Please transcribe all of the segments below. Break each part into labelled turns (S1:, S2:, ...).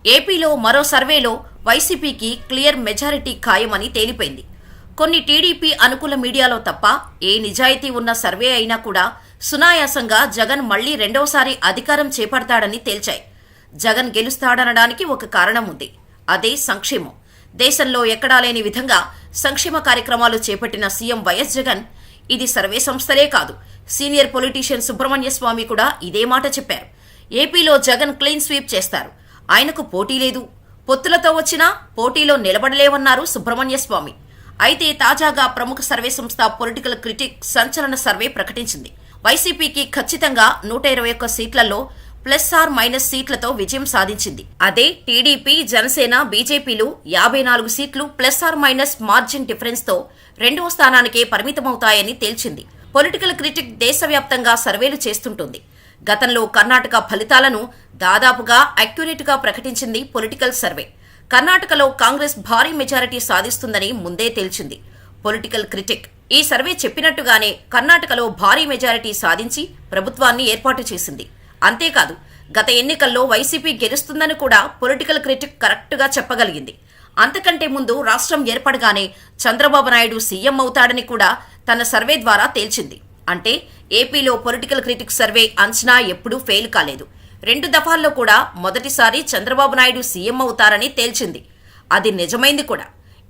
S1: ఏపీలో మరో సర్వేలో వైసీపీకి క్లియర్ మెజారిటీ ఖాయమని తేలిపోయింది. కొన్ని టీడీపీ అనుకూల మీడియాలో తప్ప ఏ నిజాయితీ ఉన్న సర్వే అయినా కూడా సునాయాసంగా జగన్ మళ్లీ రెండోసారి అధికారం చేపడతాడని తేల్చాయి. జగన్ గెలుస్తాడనడానికి ఒక కారణం ఉంది. అదే సంక్షేమం. దేశంలో ఎక్కడా లేని విధంగా సంక్షేమ కార్యక్రమాలు చేపట్టిన సీఎం వైఎస్ జగన్ ఇది సర్వే సంస్థలే కాదు, సీనియర్ పొలిటీషియన్ సుబ్రహ్మణ్య స్వామి కూడా ఇదే మాట చెప్పారు. ఏపీలో జగన్ క్లీన్ స్వీప్ చేస్తారు, ఆయనకు పోటీ లేదు, పొత్తులతో వచ్చినా పోటీలో నిలబడలేవన్నారు సుబ్రహ్మణ్య స్వామి. అయితే తాజాగా ప్రముఖ సర్వే సంస్థ పొలిటికల్ క్రిటిక్ సంచలన సర్వే ప్రకటించింది. వైసీపీకి ఖచ్చితంగా 121 సీట్లలో +/- సీట్లతో విజయం సాధించింది. అదే టీడీపీ, జనసేన, బీజేపీలు 54 సీట్లు +/- మార్జిన్ డిఫరెన్స్ తో రెండవ స్థానానికే పరిమితమవుతాయని తేల్చింది. పొలిటికల్ క్రిటిక్ దేశవ్యాప్తంగా సర్వేలు చేస్తుంటుంది. గతంలో కర్ణాటక ఫలితాలను దాదాపుగా అక్యురేట్ గా ప్రకటించింది పొలిటికల్ సర్వే. కర్ణాటకలో కాంగ్రెస్ భారీ మెజారిటీ సాధిస్తుందని ముందే తేల్చింది పొలిటికల్ క్రిటిక్. ఈ సర్వే చెప్పినట్టుగానే కర్ణాటకలో భారీ మెజారిటీ సాధించి ప్రభుత్వాన్ని ఏర్పాటు చేసింది. అంతేకాదు, గత ఎన్నికల్లో వైసీపీ గెలుస్తుందని కూడా పొలిటికల్ క్రిటిక్ కరెక్ట్ గా చెప్పగలిగింది. అంతకంటే ముందు రాష్ట్రం ఏర్పడగానే చంద్రబాబు నాయుడు సీఎం అవుతాడని కూడా తన సర్వే ద్వారా తేల్చింది. అంటే ఏపీలో పొలిటికల్ క్రిటిక్ సర్వే అంచనా ఎప్పుడూ ఫెయిల్ కాలేదు. 2 దఫాల్లో కూడా మొదటిసారి చంద్రబాబు నాయుడు సీఎం అవుతారని తేల్చింది. అది నిజమైంది కూడా.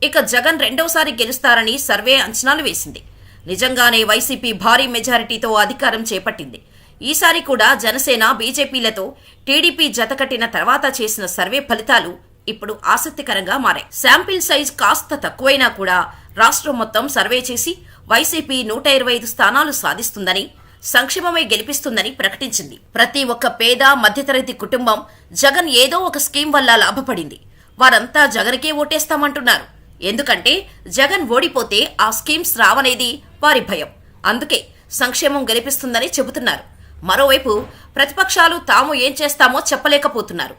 S1: ఇక జగన్ రెండోసారి గెలుస్తారని సర్వే అంచనాలు వేసింది. నిజంగానే వైసీపీ భారీ మెజారిటీతో అధికారం చేపట్టింది. ఈసారి కూడా జనసేన, బీజేపీలతో టీడీపీ జతకట్టిన తర్వాత చేసిన సర్వే ఫలితాలు ఇప్పుడు ఆసక్తికరంగా మారాయి. శాంపిల్ సైజ్ కాస్త తక్కువైనా కూడా రాష్ట్రం మొత్తం సర్వే చేసి వైసీపీ 125 స్థానాలు సాధిస్తుందని, సంక్షేమమే గెలిపిస్తుందని ప్రకటించింది. ప్రతి ఒక్క పేద, మధ్యతరగతి కుటుంబం జగన్ ఏదో ఒక స్కీమ్ వల్ల లాభపడింది. వారంతా జగన్కే ఓటేస్తామంటున్నారు. ఎందుకంటే జగన్ ఓడిపోతే ఆ స్కీమ్స్ రావనేది వారి భయం. అందుకే సంక్షేమం గెలిపిస్తుందని చెబుతున్నారు. మరోవైపు ప్రతిపక్షాలు తాము ఏం చేస్తామో చెప్పలేకపోతున్నారు.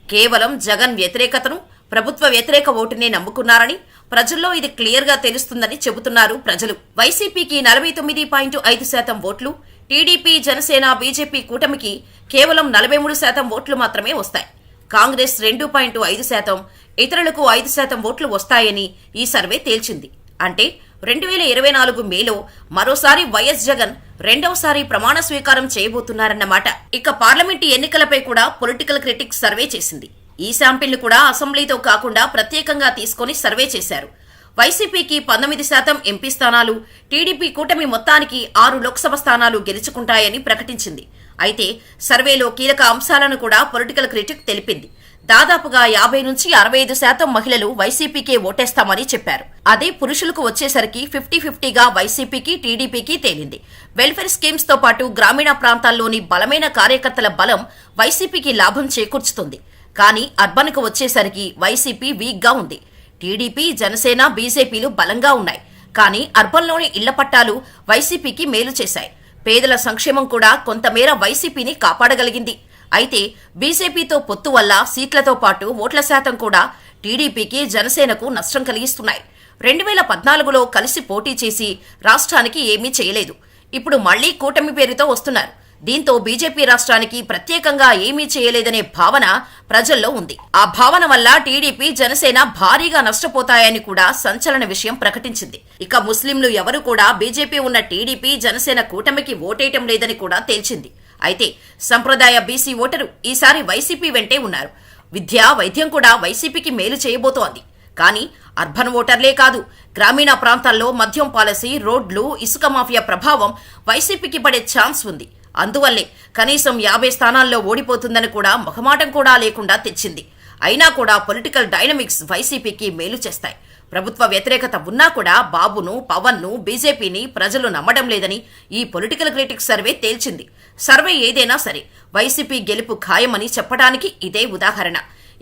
S1: కేవలం జగన్ వ్యతిరేకతను, ప్రభుత్వ వ్యతిరేక ఓటునే నమ్ముకున్నారని, ప్రజల్లో ఇది క్లియర్ గా తెలుస్తుందని చెబుతున్నారు ప్రజలు. వైసీపీకి 49.5% ఓట్లు, టీడీపీ, జనసేన, బీజేపీ కూటమికి కేవలం 43% ఓట్లు మాత్రమే వస్తాయి. కాంగ్రెస్ 2.5%, ఇతరులకు 5% ఓట్లు వస్తాయని ఈ సర్వే తేల్చింది. అంటే 2024 మేలో మరోసారి వైఎస్ జగన్ రెండవసారి ప్రమాణ స్వీకారం చేయబోతున్నారన్నమాట. ఇక పార్లమెంటు ఎన్నికలపై కూడా పొలిటికల్ క్రిటిక్ సర్వే చేసింది. ఈ శాంపిల్ను కూడా అసెంబ్లీతో కాకుండా ప్రత్యేకంగా తీసుకుని సర్వే చేశారు. వైసీపీకి 19% ఎంపీ స్థానాలు, టీడీపీ కూటమి మొత్తానికి 6 లోక్సభ స్థానాలు గెలుచుకుంటాయని ప్రకటించింది. అయితే సర్వేలో కీలక అంశాలను కూడా పొలిటికల్ క్రిటిక్ తెలిపింది. దాదాపుగా 50 నుంచి 65% మహిళలు వైసీపీకే ఓటేస్తామని చెప్పారు. అదే పురుషులకు వచ్చేసరికి 50-50గా వైసీపీకి, టీడీపీకి తేలింది. వెల్ఫేర్ స్కీమ్స్ తో పాటు గ్రామీణ ప్రాంతాల్లోని బలమైన కార్యకర్తల బలం వైసీపీకి లాభం చేకూర్చుతుంది. కానీ అర్బన్కు వచ్చేసరికి వైసీపీ వీక్ గా ఉంది. టీడీపీ, జనసేన, బీజేపీలు బలంగా ఉన్నాయి. కానీ అర్బన్లోని ఇళ్ల పట్టాలు వైసీపీకి మేలు చేశాయి. పేదల సంక్షేమం కూడా కొంతమేర వైసీపీని కాపాడగలిగింది. అయితే బీజేపీతో పొత్తు వల్ల సీట్లతో పాటు ఓట్ల శాతం కూడా టీడీపీకి, జనసేనకు నష్టం కలిగిస్తున్నాయి. 2014లో కలిసి పోటీ చేసి రాష్ట్రానికి ఏమీ చేయలేదు. ఇప్పుడు మళ్లీ కూటమి పేరుతో వస్తున్నారు. దీంతో బీజేపీ రాష్ట్రానికి ప్రత్యేకంగా ఏమీ చేయలేదనే భావన ప్రజల్లో ఉంది. ఆ భావన వల్ల టీడీపీ, జనసేన భారీగా నష్టపోతాయని కూడా సంచలన విషయం ప్రకటించింది. ఇక ముస్లింలు ఎవరు కూడా బీజేపీ ఉన్న టీడీపీ, జనసేన కూటమికి ఓటేయటం లేదని కూడా తేల్చింది. అయితే సంప్రదాయ బీసీ ఓటరు ఈసారి వైసీపీ వెంటే ఉన్నారు. విద్య, వైద్యం కూడా వైసీపీకి మేలు చేయబోతోంది. కానీ అర్బన్ ఓటర్లే కాదు, గ్రామీణ ప్రాంతాల్లో మద్యం పాలసీ, రోడ్లు, ఇసుక మాఫియా ప్రభావం వైసీపీకి పడే ఛాన్స్ ఉంది. అందువల్లే కనీసం 50 స్థానాల్లో ఓడిపోతుందని కూడా మొహమాటం కూడా లేకుండా తెచ్చింది. అయినా కూడా పొలిటికల్ డైనమిక్స్ వైసీపీకి మేలు చేస్తాయి. ప్రభుత్వ వ్యతిరేకత ఉన్నా కూడా బాబును, పవన్ను, బీజేపీని ప్రజలు నమ్మడం లేదని ఈ పొలిటికల్ క్రిటిక్ సర్వే తేల్చింది. సర్వే ఏదైనా సరే వైసీపీ గెలుపు ఖాయమని చెప్పడానికి ఇదే ఉదాహరణ.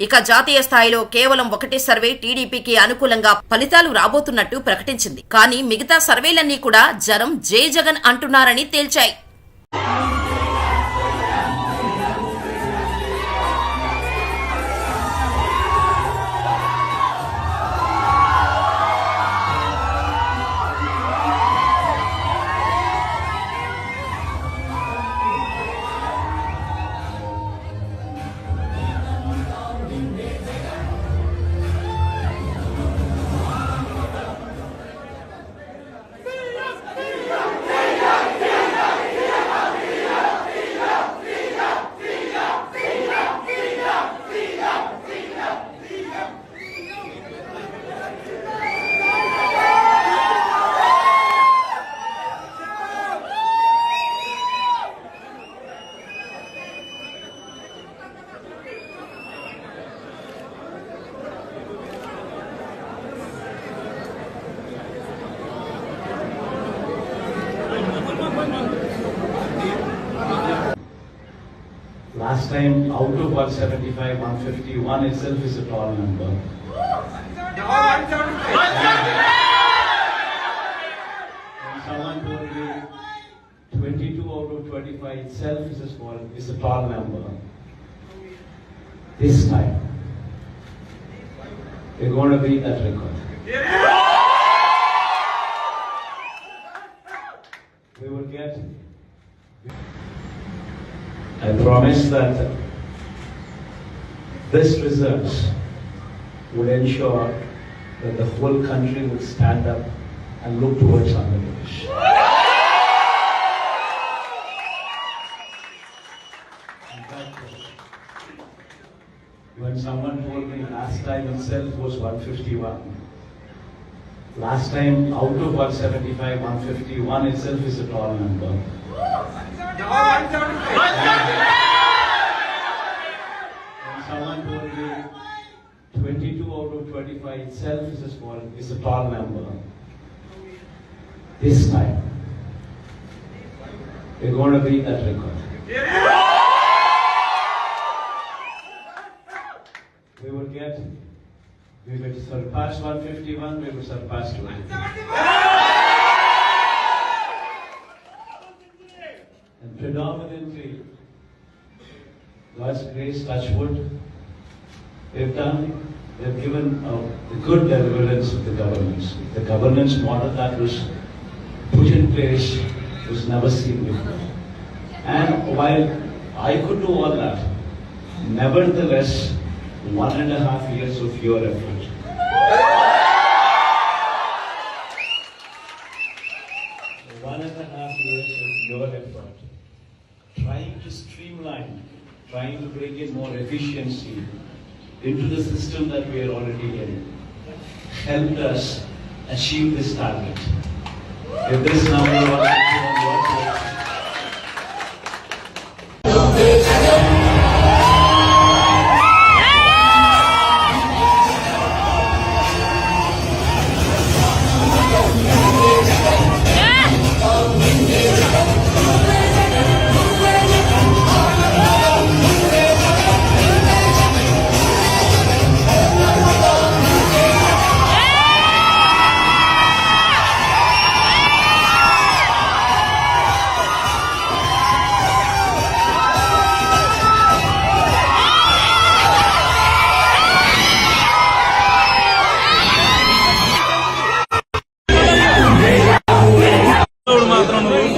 S1: ఇక జాతీయ స్థాయిలో కేవలం ఒకటే సర్వే టీడీపీకి అనుకూలంగా ఫలితాలు రాబోతున్నట్టు ప్రకటించింది. కానీ మిగతా సర్వేలన్నీ కూడా జనం జై జగన్ అంటున్నారని తేల్చాయి.
S2: Last time, out of 175, 151 itself is a tall number. And someone told me 22 out of 25 itself is a tall number. This time, we're going to beat that record. We will get. I promise that this results would ensure that the whole country would stand up and look towards Andhra Pradesh. When someone told me last time itself was 151, last time out of 175, 151 itself is a tall number. And someone told me 22 out of 25 itself is a tall number. This time, we're going to beat that record. We will surpass 151, we will surpass 250. And predominantly, God's grace, touch wood, they've given the good deliverance of the governance. The governance model that was put in place was never seen before. And while I could do all that, nevertheless, 1.5 years of your effort. 1.5 years of your effort, trying to streamline, trying to bring in more efficiency into the system that we are already in, helped us achieve this target. If this number was